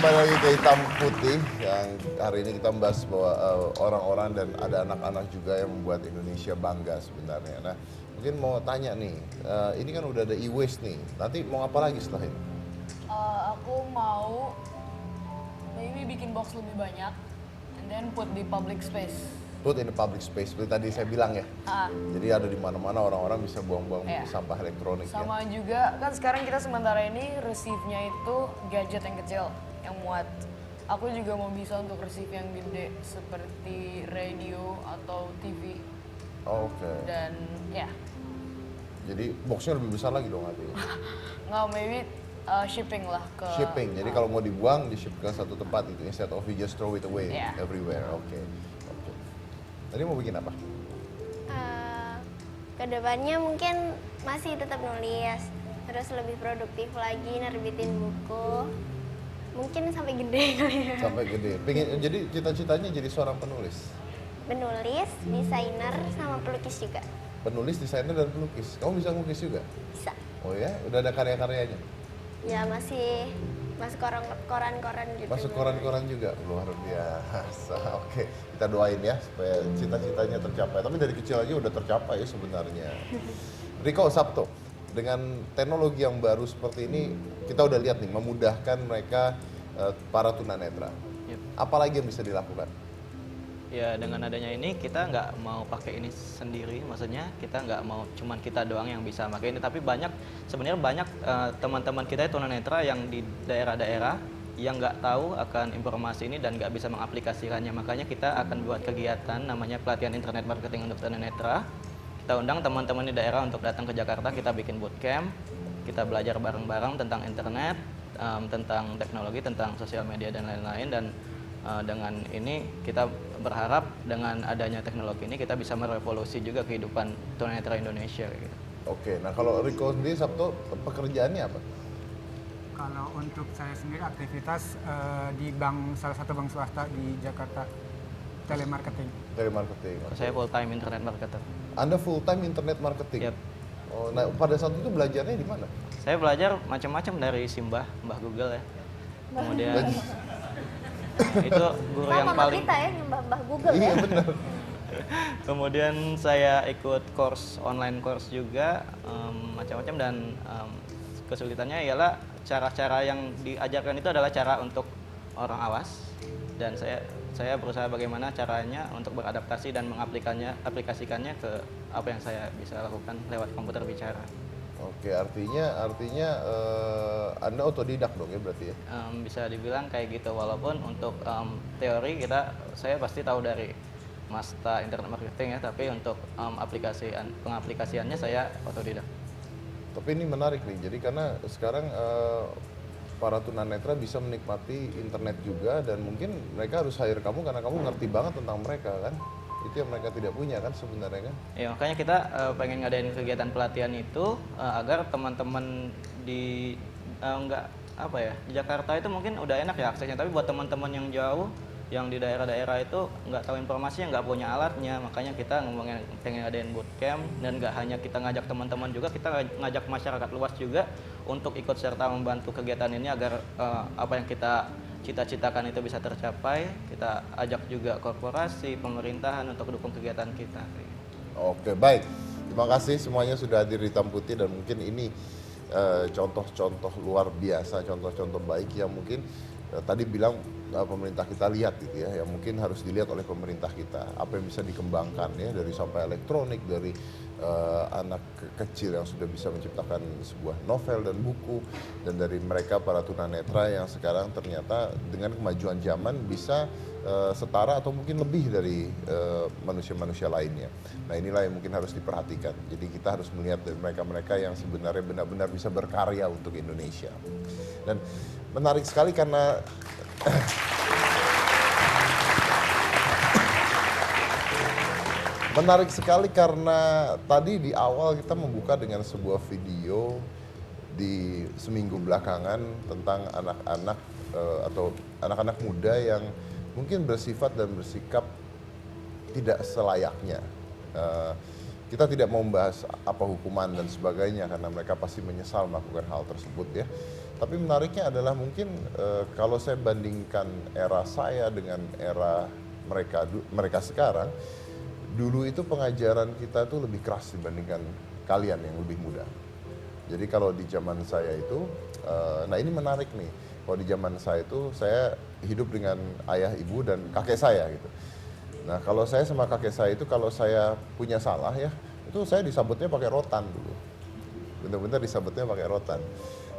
kembali lagi ke Hitam Putih yang hari ini kita membahas bahwa orang-orang dan ada anak-anak juga yang membuat Indonesia bangga sebenarnya. Nah, mungkin mau tanya nih, ini kan udah ada e-waste nih, nanti mau apa lagi setelah ini? Aku mau maybe bikin box lebih banyak and then put di public space. Put in the public space, seperti tadi saya bilang ya. Ah, Jadi ada di mana-mana orang-orang bisa buang-buang Iya. sampah elektronik ya. sama juga kan sekarang kita sementara ini receive-nya itu gadget yang kecil yang muat. Aku juga mau bisa untuk receive yang gede seperti radio atau TV Oke, dan ya jadi boxnya lebih besar lagi dong artinya. nggak maybe shipping lah ke Shipping, jadi kalau mau dibuang, di-ship ke satu tempat itu, instead of you just throw it away Iya. everywhere. Oke. Tadi mau bikin apa? Kedepannya mungkin masih tetap nulis, terus lebih produktif lagi nerbitin buku, mungkin sampai gede kali ya. Sampai gede. Jadi cita-citanya jadi seorang penulis. Menulis, desainer, sama pelukis juga Penulis, desainer, dan pelukis. Kamu bisa ngelukis juga? bisa. Oh ya? Udah ada karya-karyanya? Ya masih masuk koran-koran gitu. Masuk koran-koran juga? Luar biasa. Oke, kita doain ya supaya cita-citanya tercapai. Tapi dari kecil aja udah tercapai ya sebenarnya. Riko Sabto, dengan teknologi yang baru seperti ini, kita udah lihat nih memudahkan mereka para tunanetra. Yep. Apalagi yang bisa dilakukan? Ya dengan adanya ini kita nggak mau pakai ini sendiri, maksudnya kita nggak mau cuman kita doang yang bisa pakai ini, tapi sebenarnya banyak teman-teman kita tunanetra yang di daerah-daerah yang nggak tahu akan informasi ini dan nggak bisa mengaplikasikannya. Makanya kita akan buat kegiatan namanya pelatihan internet marketing untuk tunanetra. Kita undang teman-teman di daerah untuk datang ke Jakarta, kita bikin bootcamp, kita belajar bareng-bareng tentang internet, tentang teknologi, tentang sosial media dan lain-lain. Dan dengan ini kita berharap dengan adanya teknologi ini kita bisa merevolusi juga kehidupan tunanetra Indonesia gitu. Oke, nah kalau Riko sendiri Sabto pekerjaannya apa? Kalau untuk saya sendiri aktivitas di salah satu bank swasta di Jakarta, telemarketing. Telemarketing. Oke. Saya full time internet marketer. Anda full time internet marketing. Yep. Oh, nah pada saat itu belajarnya di mana? Saya belajar macam-macam dari Simbah, Mbah Google ya. Kemudian itu guru yang Sama paling kita ya, nyembah Google Iya ya. benar. kemudian saya ikut online course juga macam-macam, dan kesulitannya ialah cara-cara yang diajarkan itu adalah cara untuk orang awas, dan saya berusaha bagaimana caranya untuk beradaptasi dan aplikasikannya ke apa yang saya bisa lakukan lewat komputer bicara. Oke, artinya Anda otodidak dong ya berarti ya? Bisa dibilang kayak gitu, walaupun untuk teori saya pasti tahu dari Masta Internet Marketing ya, tapi untuk pengaplikasiannya saya otodidak. Tapi ini menarik nih, jadi karena sekarang para tunanetra bisa menikmati internet juga dan mungkin mereka harus hire kamu karena kamu ngerti banget tentang mereka kan? Itu yang mereka tidak punya kan sebenarnya kan? Ya makanya kita pengen ngadain kegiatan pelatihan itu agar teman-teman di di Jakarta itu mungkin udah enak ya aksesnya, tapi buat teman-teman yang jauh, yang di daerah-daerah itu nggak tahu informasinya, nggak punya alatnya. Makanya kita ngomongin pengen ngadain bootcamp, dan nggak hanya kita ngajak teman-teman juga, kita ngajak masyarakat luas juga untuk ikut serta membantu kegiatan ini agar apa yang kita cita-citakan itu bisa tercapai. Kita ajak juga korporasi, pemerintahan untuk dukung kegiatan kita. Oke, baik. Terima kasih semuanya sudah hadir di Hitam Putih, dan mungkin ini contoh-contoh luar biasa, contoh-contoh baik yang mungkin tadi bilang pemerintah kita lihat gitu ya, yang mungkin harus dilihat oleh pemerintah kita, apa yang bisa dikembangkan ya, dari sampah elektronik, dari anak kecil yang sudah bisa menciptakan sebuah novel dan buku, dan dari mereka para tunanetra yang sekarang ternyata dengan kemajuan zaman bisa setara atau mungkin lebih dari manusia-manusia lainnya. Nah inilah yang mungkin harus diperhatikan. Jadi kita harus melihat dari mereka-mereka yang sebenarnya benar-benar bisa berkarya untuk Indonesia. Dan menarik sekali karena menarik sekali karena tadi di awal kita membuka dengan sebuah video di seminggu belakangan tentang anak-anak atau anak-anak muda yang mungkin bersifat dan bersikap tidak selayaknya. Kita tidak mau membahas apa hukuman dan sebagainya karena mereka pasti menyesal melakukan hal tersebut ya. Tapi menariknya adalah mungkin kalau saya bandingkan era saya dengan era mereka sekarang, dulu itu pengajaran kita tuh lebih keras dibandingkan kalian yang lebih muda. Jadi kalau di zaman saya itu, nah ini menarik nih. Kalau di zaman saya itu, saya hidup dengan ayah, ibu, dan kakek saya gitu. Nah kalau saya sama kakek saya itu, kalau saya punya salah ya, itu saya disambutnya pakai rotan dulu. Bener-bener disambutnya pakai rotan.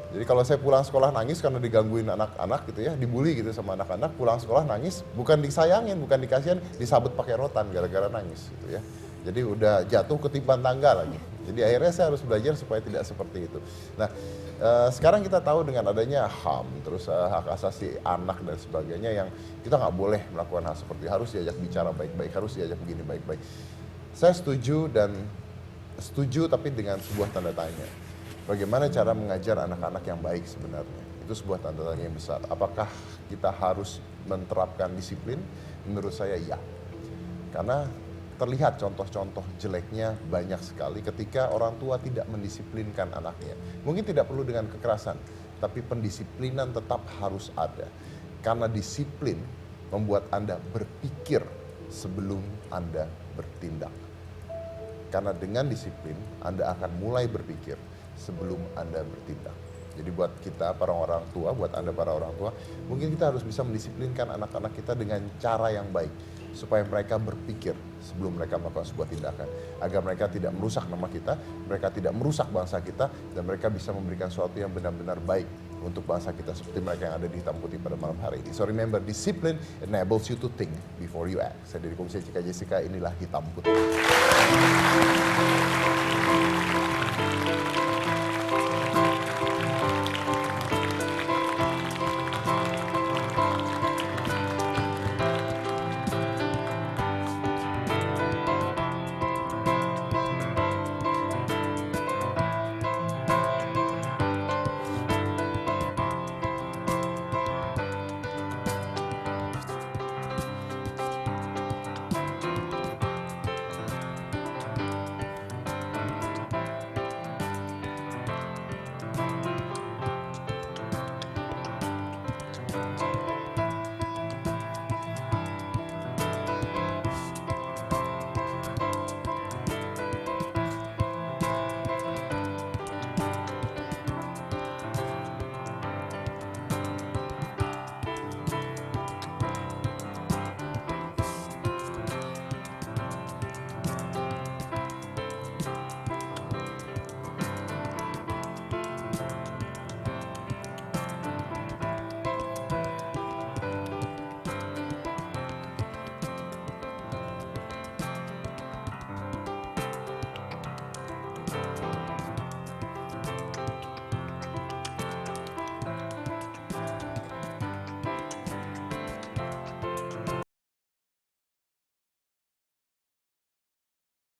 Jadi kalau saya pulang sekolah nangis karena digangguin anak-anak gitu ya, dibully gitu sama anak-anak, pulang sekolah nangis, bukan disayangin, bukan dikasihin, disabet pakai rotan gara-gara nangis gitu ya. Jadi udah jatuh ketiban tangga lagi. Jadi akhirnya saya harus belajar supaya tidak seperti itu. Nah, sekarang kita tahu dengan adanya HAM, terus hak asasi anak dan sebagainya, yang kita nggak boleh melakukan hal seperti harus diajak bicara baik-baik, harus diajak begini baik-baik. Saya setuju tapi dengan sebuah tanda tanya. Bagaimana cara mengajar anak-anak yang baik sebenarnya? Itu sebuah tanda tanya yang besar. Apakah kita harus menerapkan disiplin? Menurut saya iya. Karena terlihat contoh-contoh jeleknya banyak sekali ketika orang tua tidak mendisiplinkan anaknya. Mungkin tidak perlu dengan kekerasan, tapi pendisiplinan tetap harus ada. Karena disiplin membuat Anda berpikir sebelum Anda bertindak. Karena dengan disiplin, Anda akan mulai berpikir sebelum Anda bertindak. Jadi buat kita para orang tua, buat Anda para orang tua, mungkin kita harus bisa mendisiplinkan anak-anak kita dengan cara yang baik. Supaya mereka berpikir sebelum mereka melakukan sebuah tindakan. Agar mereka tidak merusak nama kita, mereka tidak merusak bangsa kita, dan mereka bisa memberikan sesuatu yang benar-benar baik untuk bangsa kita. Seperti mereka yang ada di hitam putih pada malam hari ini. So remember, discipline enables you to think before you act. Saya dari Komisi Cika Jessica, inilah Hitam Putih.